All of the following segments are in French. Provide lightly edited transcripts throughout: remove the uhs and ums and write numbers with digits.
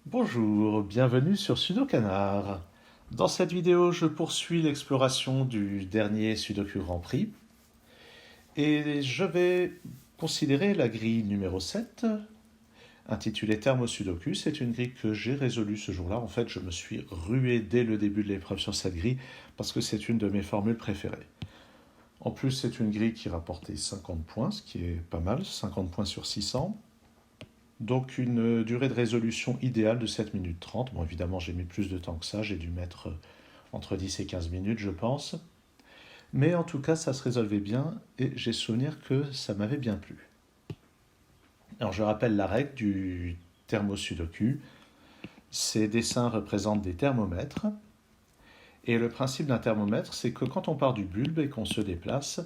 Bonjour, bienvenue sur Sudokanar. Dans cette vidéo, je poursuis l'exploration du dernier Sudoku Grand Prix et je vais considérer la grille numéro 7, intitulée Thermosudoku. C'est une grille que j'ai résolue ce jour-là. En fait, je me suis rué dès le début de l'épreuve sur cette grille parce que c'est une de mes formules préférées. En plus, c'est une grille qui rapportait 50 points, ce qui est pas mal, 50 points sur 600. Donc une durée de résolution idéale de 7 minutes 30. Bon, évidemment, j'ai mis plus de temps que ça, j'ai dû mettre entre 10 et 15 minutes, je pense. Mais en tout cas, ça se résolvait bien et j'ai souvenir que ça m'avait bien plu. Alors, je rappelle la règle du thermosudoku. Ces dessins représentent des thermomètres. Et le principe d'un thermomètre, c'est que quand on part du bulbe et qu'on se déplace,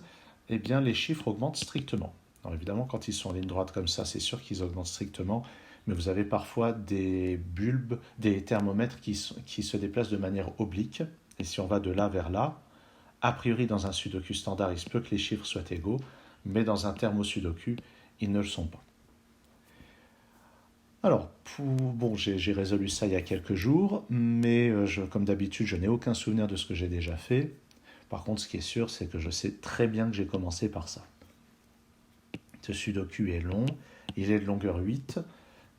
eh bien, les chiffres augmentent strictement. Alors évidemment, quand ils sont en ligne droite comme ça, c'est sûr qu'ils augmentent strictement, mais vous avez parfois des bulbes, des thermomètres qui se déplacent de manière oblique. Et si on va de là vers là, a priori dans un sudoku standard, il se peut que les chiffres soient égaux, mais dans un thermosudoku, ils ne le sont pas. Alors, bon, j'ai résolu ça il y a quelques jours, mais comme d'habitude, je n'ai aucun souvenir de ce que j'ai déjà fait. Par contre, ce qui est sûr, c'est que je sais très bien que j'ai commencé par ça. Ce sudoku est long, il est de longueur 8,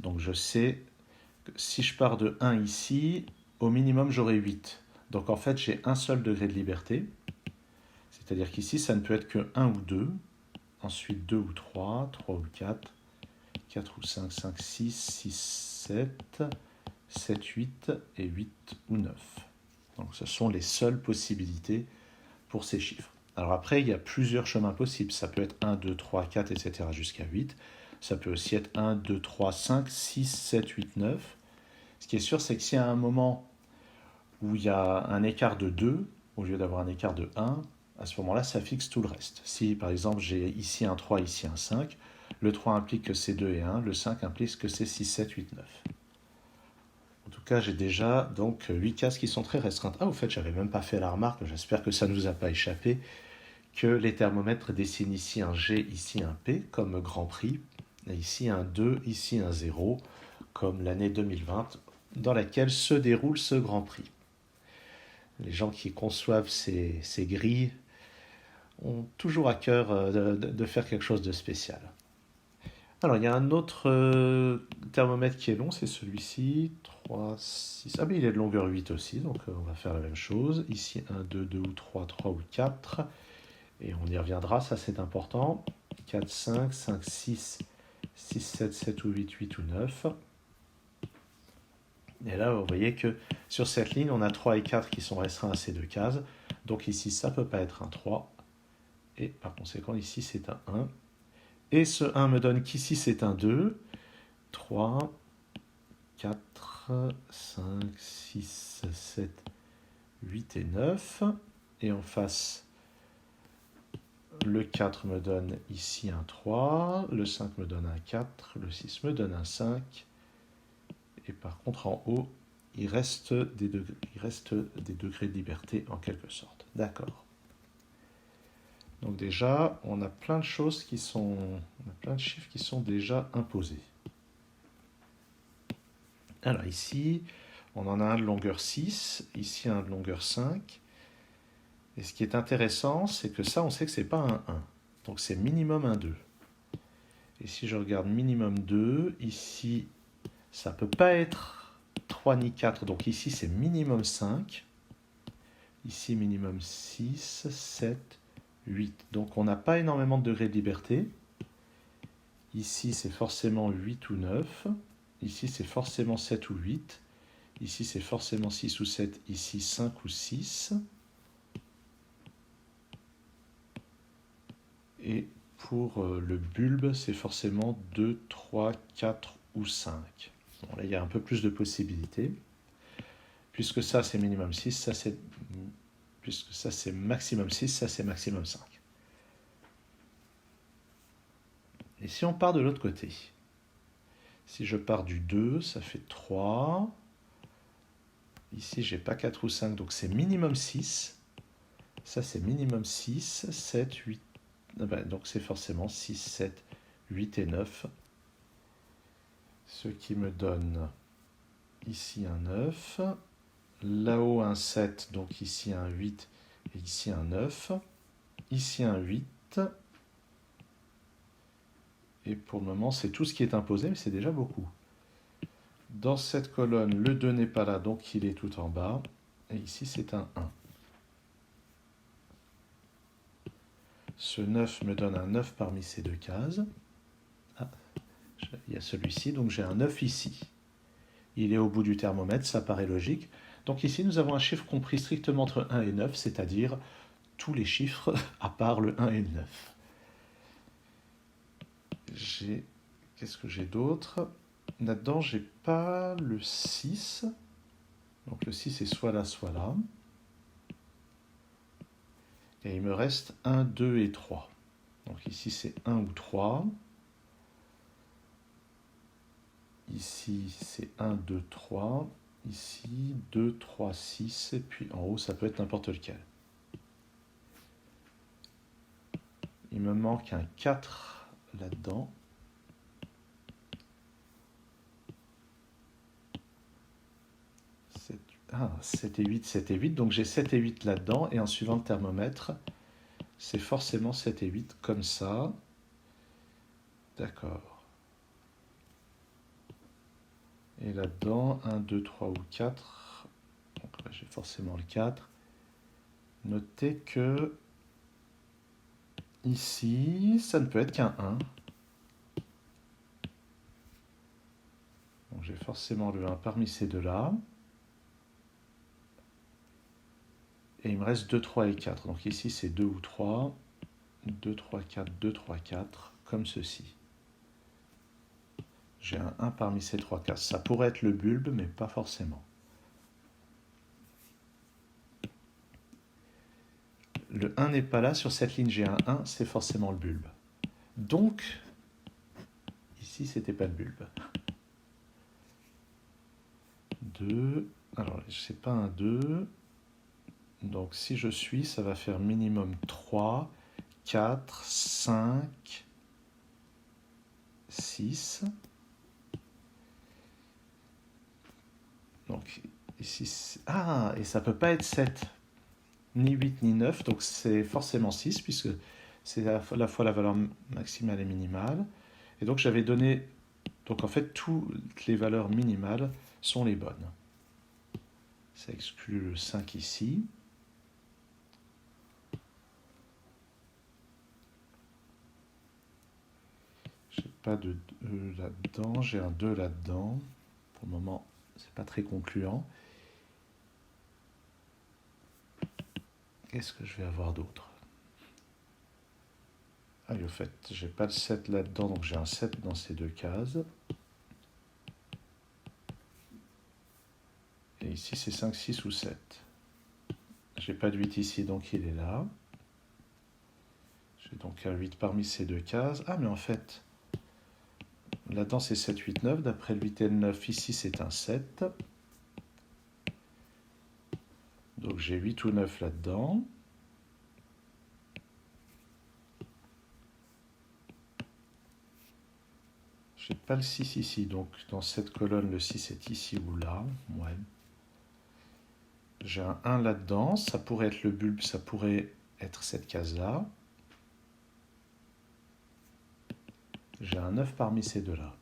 donc je sais que si je pars de 1 ici, au minimum j'aurai 8. Donc en fait, j'ai un seul degré de liberté, c'est-à-dire qu'ici, ça ne peut être que 1 ou 2, ensuite 2 ou 3, 3 ou 4, 4 ou 5, 5, 6, 6, 7, 7, 8 et 8 ou 9. Donc ce sont les seules possibilités pour ces chiffres. Alors après, il y a plusieurs chemins possibles. Ça peut être 1, 2, 3, 4, etc. jusqu'à 8. Ça peut aussi être 1, 2, 3, 5, 6, 7, 8, 9. Ce qui est sûr, c'est que s'il y a un moment où il y a un écart de 2, au lieu d'avoir un écart de 1, à ce moment-là, ça fixe tout le reste. Si, par exemple, j'ai ici un 3, ici un 5, le 3 implique que c'est 2 et 1, le 5 implique que c'est 6, 7, 8, 9. En tout cas, j'ai déjà donc 8 cases qui sont très restreintes. Ah, au fait, j'avais même pas fait la remarque, j'espère que ça ne nous a pas échappé, que les thermomètres dessinent ici un G, ici un P, comme Grand Prix, et ici un 2, ici un 0, comme l'année 2020, dans laquelle se déroule ce Grand Prix. Les gens qui conçoivent ces grilles ont toujours à cœur de faire quelque chose de spécial. Alors, il y a un autre thermomètre qui est long, c'est celui-ci, 3, 6. Ah, mais il est de longueur 8 aussi, donc on va faire la même chose. Ici, 1, 2, 2 ou 3, 3 ou 4. Et on y reviendra, ça c'est important. 4, 5, 5, 6, 6, 7, 7 ou 8, 8 ou 9. Et là, vous voyez que sur cette ligne, on a 3 et 4 qui sont restreints à ces deux cases. Donc ici, ça ne peut pas être un 3. Et par conséquent, ici, c'est un 1. Et ce 1 me donne qu'ici, c'est un 2. 3, 4, 5, 6, 7, 8 et 9. Et en face, le 4 me donne ici un 3, le 5 me donne un 4, le 6 me donne un 5. Et par contre, en haut, il reste des degrés de liberté en quelque sorte. D'accord. Donc déjà, on a plein de choses qui sont... On a plein de chiffres qui sont déjà imposés. Alors ici, on en a un de longueur 6, ici un de longueur 5. Et ce qui est intéressant, c'est que ça, on sait que ce n'est pas un 1. Donc c'est minimum un 2. Et si je regarde minimum 2, ici, ça ne peut pas être 3 ni 4. Donc ici, c'est minimum 5. Ici, minimum 6, 7, 8. Donc on n'a pas énormément de degrés de liberté. Ici, c'est forcément 8 ou 9. Ici, c'est forcément 7 ou 8. Ici, c'est forcément 6 ou 7. Ici, 5 ou 6. Et pour le bulbe, c'est forcément 2, 3, 4 ou 5. Bon, là, il y a un peu plus de possibilités. Puisque ça, c'est minimum 6, puisque ça, c'est maximum 6, ça, c'est maximum 5. Et si on part de l'autre côté, si je pars du 2, ça fait 3. Ici, j'ai pas 4 ou 5, donc c'est minimum 6. Ça, c'est minimum 6, 7, 8. Ah ben, donc c'est forcément 6, 7, 8 et 9. Ce qui me donne ici un 9, là-haut un 7, donc ici un 8 et ici un 9, ici un 8, et pour le moment c'est tout ce qui est imposé, mais c'est déjà beaucoup. Dans cette colonne, le 2 n'est pas là, donc il est tout en bas, et ici c'est un 1. Ce 9 me donne un 9 parmi ces deux cases. Ah, il y a celui-ci, donc j'ai un 9 ici. Il est au bout du thermomètre, ça paraît logique. Donc ici, nous avons un chiffre compris strictement entre 1 et 9, c'est-à-dire tous les chiffres à part le 1 et le 9. Qu'est-ce que j'ai d'autre? Là-dedans, j'ai pas le 6. Donc le 6 est soit là, soit là. Et il me reste 1, 2 et 3. Donc ici, c'est 1 ou 3. Ici, c'est 1, 2, 3. Ici, 2, 3, 6. Et puis en haut, ça peut être n'importe lequel. Il me manque un 4 là-dedans. Ah, 7 et 8, 7 et 8. Donc j'ai 7 et 8 là-dedans. Et en suivant le thermomètre, c'est forcément 7 et 8 comme ça. D'accord. Et là-dedans, 1, 2, 3 ou 4. Donc là, j'ai forcément le 4. Notez que ici, ça ne peut être qu'un 1. Donc j'ai forcément le 1 parmi ces deux-là. Et il me reste 2, 3 et 4. Donc ici, c'est 2 ou 3. 2, 3, 4, 2, 3, 4, comme ceci. J'ai un 1 parmi ces trois cases. Ça pourrait être le bulbe, mais pas forcément. Le 1 n'est pas là. Sur cette ligne, j'ai un 1, c'est forcément le bulbe. Donc, ici, c'était pas le bulbe. 2. Alors, c'est pas un 2. Donc, si je suis, ça va faire minimum 3, 4, 5, 6. Donc, ici... Ah, et ça peut pas être 7. Ni 8 ni 9, donc c'est forcément 6, puisque c'est à la fois la valeur maximale et minimale. Et donc j'avais donné... Donc en fait, toutes les valeurs minimales sont les bonnes. Ça exclut le 5 ici. J'ai pas de 2 là-dedans, j'ai un 2 là-dedans. Pour le moment, c'est pas très concluant. Qu'est-ce que je vais avoir d'autre? Ah, et au fait, j'ai pas le 7 là-dedans, donc j'ai un 7 dans ces deux cases. Et ici, c'est 5, 6 ou 7. J'ai pas de 8 ici, donc il est là. J'ai donc un 8 parmi ces deux cases. Ah, mais en fait, là-dedans, c'est 7, 8, 9. D'après le 8 et le 9, ici, c'est un 7. Donc j'ai 8 ou 9 là-dedans. J'ai pas le 6 ici, donc dans cette colonne, le 6 est ici ou là. Ouais. J'ai un 1 là-dedans, ça pourrait être le bulbe, ça pourrait être cette case-là. J'ai un 9 parmi ces deux-là.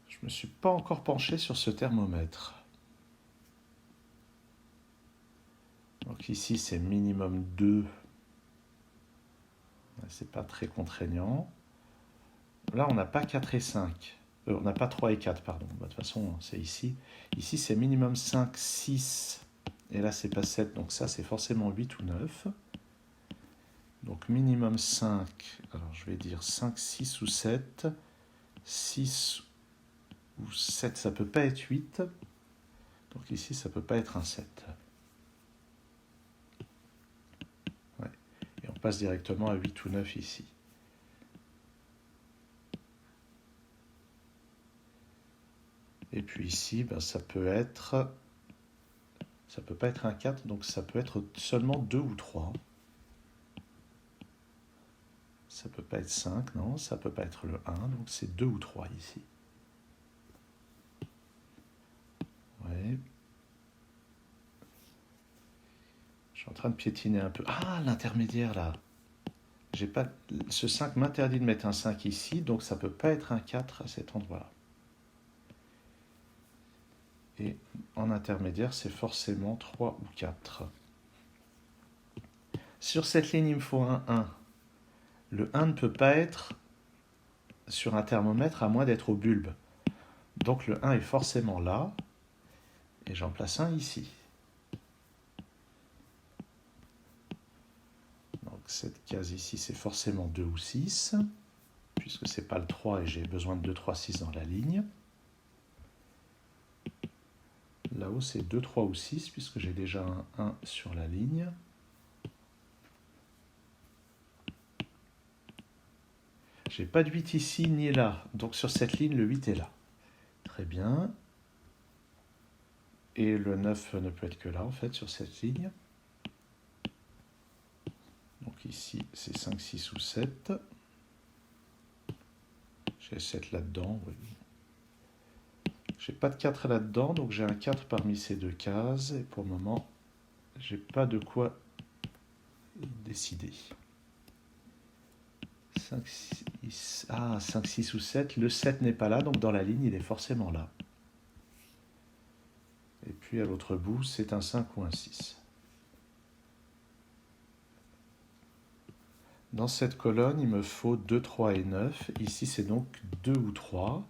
Je ne me suis pas encore penché sur ce thermomètre. Donc ici, c'est minimum 2. C'est pas très contraignant. Là, on n'a pas 4 et 5. On n'a pas 3 et 4, pardon. De toute façon, c'est ici. Ici, c'est minimum 5, 6. Et là, c'est pas 7. Donc ça, c'est forcément 8 ou 9. Donc minimum 5. Alors, je vais dire 5, 6 ou 7. 6 ou 7, ça peut pas être 8. Donc ici, ça peut pas être un 7. Ouais. Et on passe directement à 8 ou 9 ici. Et puis ici, ben, ça peut pas être un 4, donc ça peut être seulement 2 ou 3. Ça peut pas être 5, non, ça peut pas être le 1, donc c'est 2 ou 3 ici. Ouais. Je suis en train de piétiner un peu. Ah, l'intermédiaire là. J'ai pas... Ce 5 m'interdit de mettre un 5 ici, donc ça ne peut pas être un 4 à cet endroit-là. Et en intermédiaire, c'est forcément 3 ou 4. Sur cette ligne, il me faut un 1. Le 1 ne peut pas être sur un thermomètre à moins d'être au bulbe. Donc le 1 est forcément là, et j'en place un ici. Donc cette case ici, c'est forcément 2 ou 6, puisque ce n'est pas le 3 et j'ai besoin de 2, 3, 6 dans la ligne. Là-haut, c'est 2, 3 ou 6, puisque j'ai déjà un 1 sur la ligne. J'ai pas de 8 ici ni là, donc sur cette ligne, le 8 est là. Très bien. Et le 9 ne peut être que là, en fait, sur cette ligne. Donc ici, c'est 5, 6 ou 7. J'ai 7 là-dedans, oui. J'ai pas de 4 là-dedans, donc j'ai un 4 parmi ces deux cases. Et pour le moment, j'ai pas de quoi décider. 5, 6, 5, 6 ou 7. Le 7 n'est pas là, donc dans la ligne, il est forcément là. Et puis à l'autre bout, c'est un 5 ou un 6. Dans cette colonne, il me faut 2, 3 et 9. Ici, c'est donc 2 ou 3.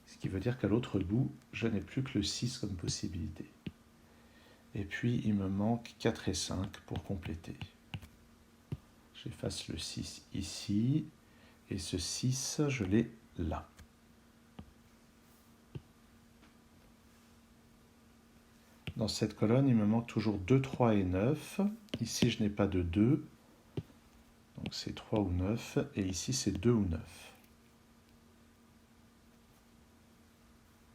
Ce qui veut dire qu'à l'autre bout, je n'ai plus que le 6 comme possibilité. Et puis, il me manque 4 et 5 pour compléter. J'efface le 6 ici. Et ce 6, je l'ai là. Dans cette colonne, il me manque toujours 2, 3 et 9. Ici, je n'ai pas de 2. Donc, c'est 3 ou 9. Et ici, c'est 2 ou 9.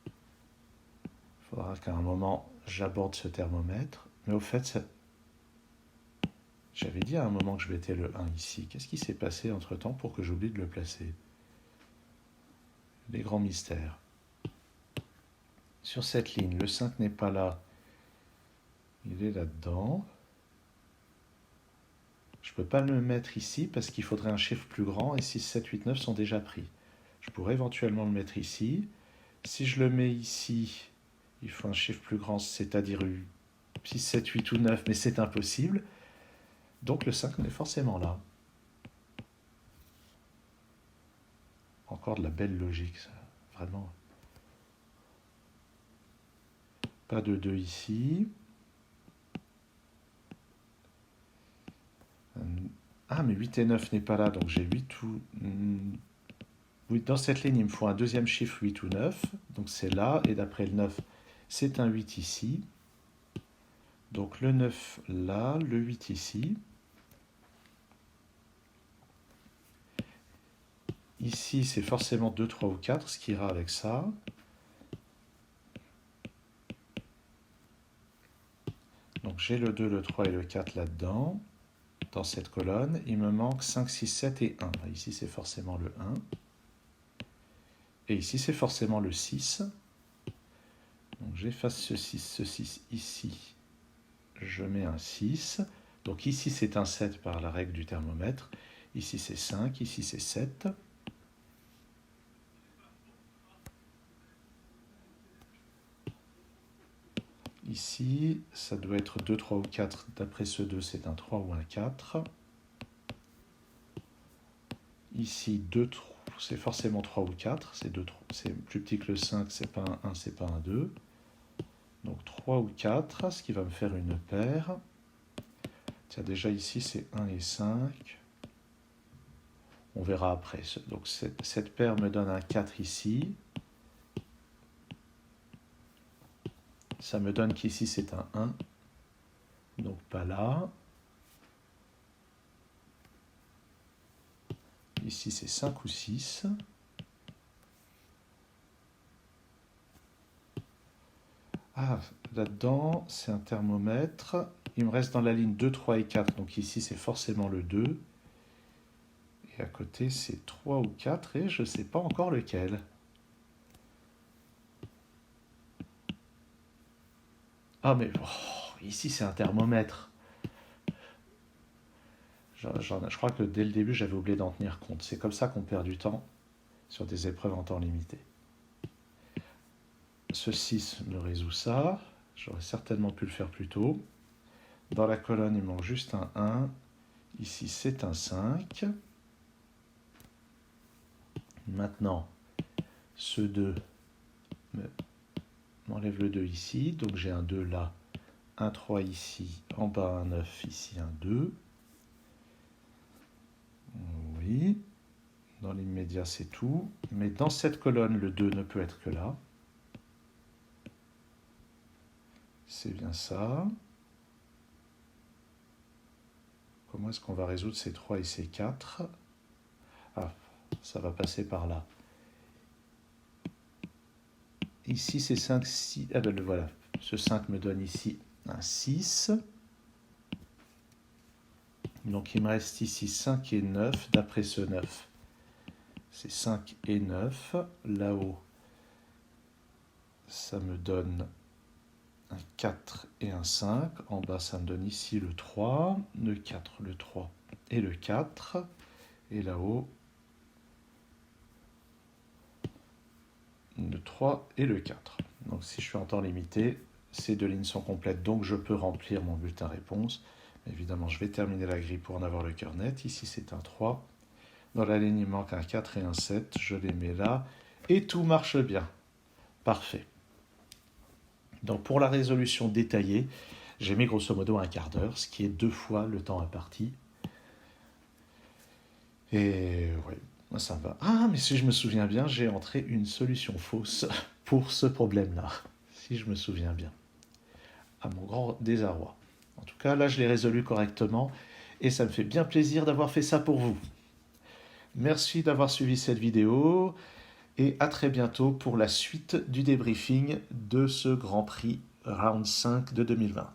Il faudra qu'à un moment, j'aborde ce thermomètre. Mais au fait, j'avais dit à un moment que je mettais le 1 ici. Qu'est-ce qui s'est passé entre-temps pour que j'oublie de le placer? Les grands mystères. Sur cette ligne, le 5 n'est pas là. Il est là-dedans. Je ne peux pas le mettre ici parce qu'il faudrait un chiffre plus grand et 6, 7, 8, 9 sont déjà pris. Je pourrais éventuellement le mettre ici. Si je le mets ici, il faut un chiffre plus grand, c'est-à-dire 6, 7, 8 ou 9, mais c'est impossible. Donc le 5 est forcément là. Encore de la belle logique, ça. Vraiment. Pas de 2 ici. Ah, mais 8 et 9 n'est pas là, donc j'ai 8 ou... Oui, dans cette ligne, il me faut un deuxième chiffre 8 ou 9. Donc c'est là, et d'après le 9, c'est un 8 ici. Donc le 9 là, le 8 ici. Ici, c'est forcément 2, 3 ou 4, ce qui ira avec ça. Donc j'ai le 2, le 3 et le 4 là-dedans. Dans cette colonne, il me manque 5, 6, 7 et 1. Ici, c'est forcément le 1. Et ici, c'est forcément le 6. Donc j'efface ce 6 ici. Je mets un 6. Donc ici, c'est un 7 par la règle du thermomètre. Ici, c'est 5. Ici, c'est 7. Ici, ça doit être 2, 3 ou 4. D'après ce 2, c'est un 3 ou un 4. Ici, 2, 3, c'est forcément 3 ou 4. C'est plus petit que le 5, c'est pas un 1, c'est pas un 2. Donc 3 ou 4, ce qui va me faire une paire. Tiens, déjà ici, c'est 1 et 5. On verra après. Donc cette paire me donne un 4 ici. Ça me donne qu'ici, c'est un 1. Donc pas là. Ici, c'est 5 ou 6. Ah, là-dedans, c'est un thermomètre. Il me reste dans la ligne 2, 3 et 4. Donc ici, c'est forcément le 2. Et à côté, c'est 3 ou 4. Et je ne sais pas encore lequel. Ah, mais ici, c'est un thermomètre. Je crois que dès le début, j'avais oublié d'en tenir compte. C'est comme ça qu'on perd du temps sur des épreuves en temps limité. Ce 6 me résout ça. J'aurais certainement pu le faire plus tôt. Dans la colonne, il manque juste un 1. Ici, c'est un 5. Maintenant, ce 2 m'enlève le 2 ici. Donc j'ai un 2 là, un 3 ici, en bas un 9, ici un 2. Oui, dans l'immédiat, c'est tout. Mais dans cette colonne, le 2 ne peut être que là. C'est bien ça. Comment est-ce qu'on va résoudre ces 3 et ces 4? Ah, ça va passer par là. Ici, c'est 5, 6. Ah ben voilà, ce 5 me donne ici un 6. Donc il me reste ici 5 et 9, d'après ce 9. C'est 5 et 9. Là-haut, ça me donne un 4 et un 5. En bas, ça me donne ici le 3, le 4, le 3 et le 4. Et là-haut, le 3 et le 4. Donc si je suis en temps limité, ces deux lignes sont complètes, donc je peux remplir mon bulletin réponse. Évidemment, je vais terminer la grille pour en avoir le cœur net. Ici, c'est un 3. Dans la ligne, il manque un 4 et un 7. Je les mets là. Et tout marche bien. Parfait. Donc pour la résolution détaillée, j'ai mis grosso modo un quart d'heure, ce qui est 2 fois le temps imparti. Et oui, ça va. Ah, mais si je me souviens bien, j'ai entré une solution fausse pour ce problème-là. Si je me souviens bien. À mon grand désarroi. En tout cas, là, je l'ai résolu correctement. Et ça me fait bien plaisir d'avoir fait ça pour vous. Merci d'avoir suivi cette vidéo. Et à très bientôt pour la suite du débriefing de ce Grand Prix Round 5 de 2020.